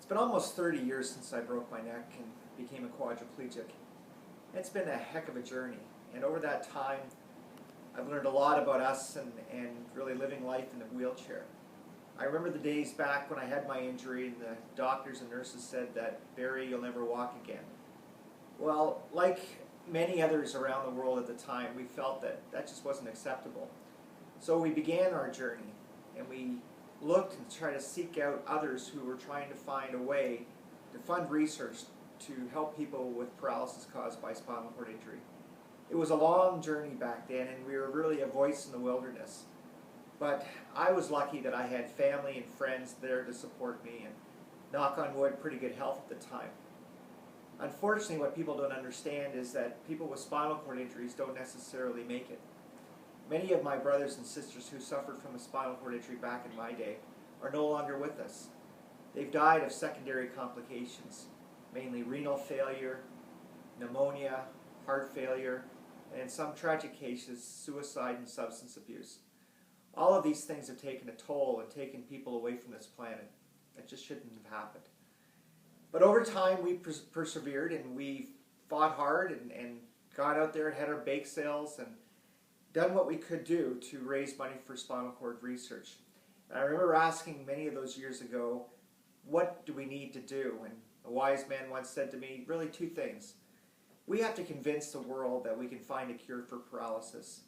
It's been almost 30 years since I broke my neck and became a quadriplegic. It's been a heck of a journey, and over that time I've learned a lot about us and really living life in a wheelchair. I remember the days back when I had my injury and the doctors and nurses said that, "Barry, you'll never walk again." Well, like many others around the world at the time, we felt that that just wasn't acceptable. So we began our journey, and we looked and tried to seek out others who were trying to find a way to fund research to help people with paralysis caused by spinal cord injury. It was a long journey back then, and we were really a voice in the wilderness. But I was lucky that I had family and friends there to support me, and knock on wood, pretty good health at the time. Unfortunately, what people don't understand is that people with spinal cord injuries don't necessarily make it. Many of my brothers and sisters who suffered from a spinal cord injury back in my day are no longer with us. They've died of secondary complications, mainly renal failure, pneumonia, heart failure, and in some tragic cases, suicide and substance abuse. All of these things have taken a toll and taken people away from this planet. That just shouldn't have happened. But over time, we persevered, and we fought hard and got out there and had our bake sales and done what we could do to raise money for spinal cord research. And I remember asking many of those years ago, what do we need to do? And a wise man once said to me, really two things. We have to convince the world that we can find a cure for paralysis.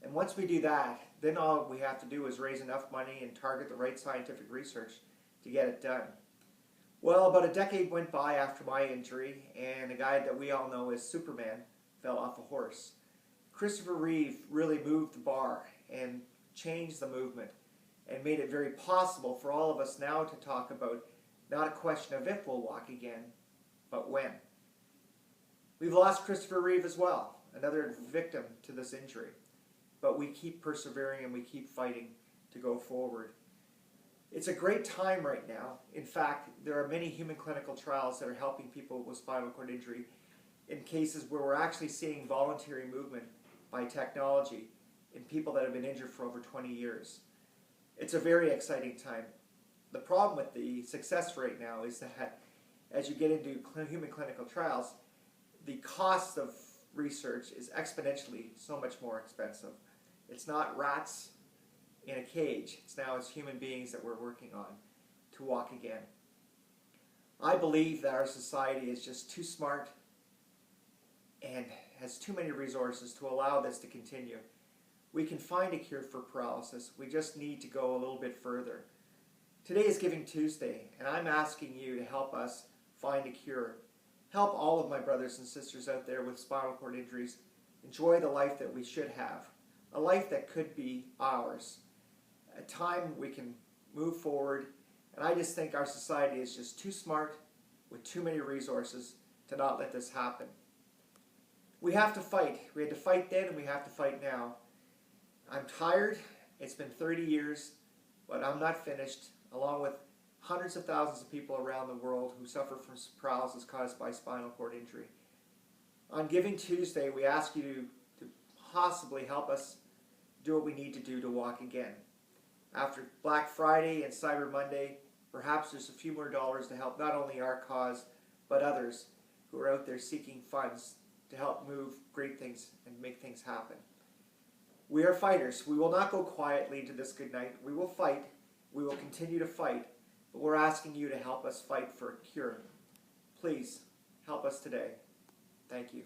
And once we do that, then all we have to do is raise enough money and target the right scientific research to get it done. Well, about a decade went by after my injury, and a guy that we all know as Superman fell off a horse. Christopher Reeve really moved the bar and changed the movement and made it very possible for all of us now to talk about not a question of if we'll walk again, but when. We've lost Christopher Reeve as well, another victim to this injury. But we keep persevering and we keep fighting to go forward. It's a great time right now. In fact, there are many human clinical trials that are helping people with spinal cord injury in cases where we're actually seeing voluntary movement by technology in people that have been injured for over 20 years. It's a very exciting time. The problem with the success rate now is that as you get into human clinical trials, the cost of research is exponentially so much more expensive. It's not rats in a cage. It's human beings that we're working on to walk again. I believe that our society is just too smart and has too many resources to allow this to continue. We can find a cure for paralysis. We just need to go a little bit further. Today is Giving Tuesday, and I'm asking you to help us find a cure. Help all of my brothers and sisters out there with spinal cord injuries enjoy the life that we should have, a life that could be ours, a time we can move forward. And I just think our society is just too smart with too many resources to not let this happen. We have to fight. We had to fight then, and we have to fight now. I'm tired. It's been 30 years, but I'm not finished, along with hundreds of thousands of people around the world who suffer from paralysis caused by spinal cord injury. On Giving Tuesday, we ask you to possibly help us do what we need to do to walk again. After Black Friday and Cyber Monday, perhaps there's a few more dollars to help not only our cause, but others who are out there seeking funds to help move great things and make things happen. We are fighters. We will not go quietly into this good night. We will fight. We will continue to fight. But we're asking you to help us fight for a cure. Please help us today. Thank you.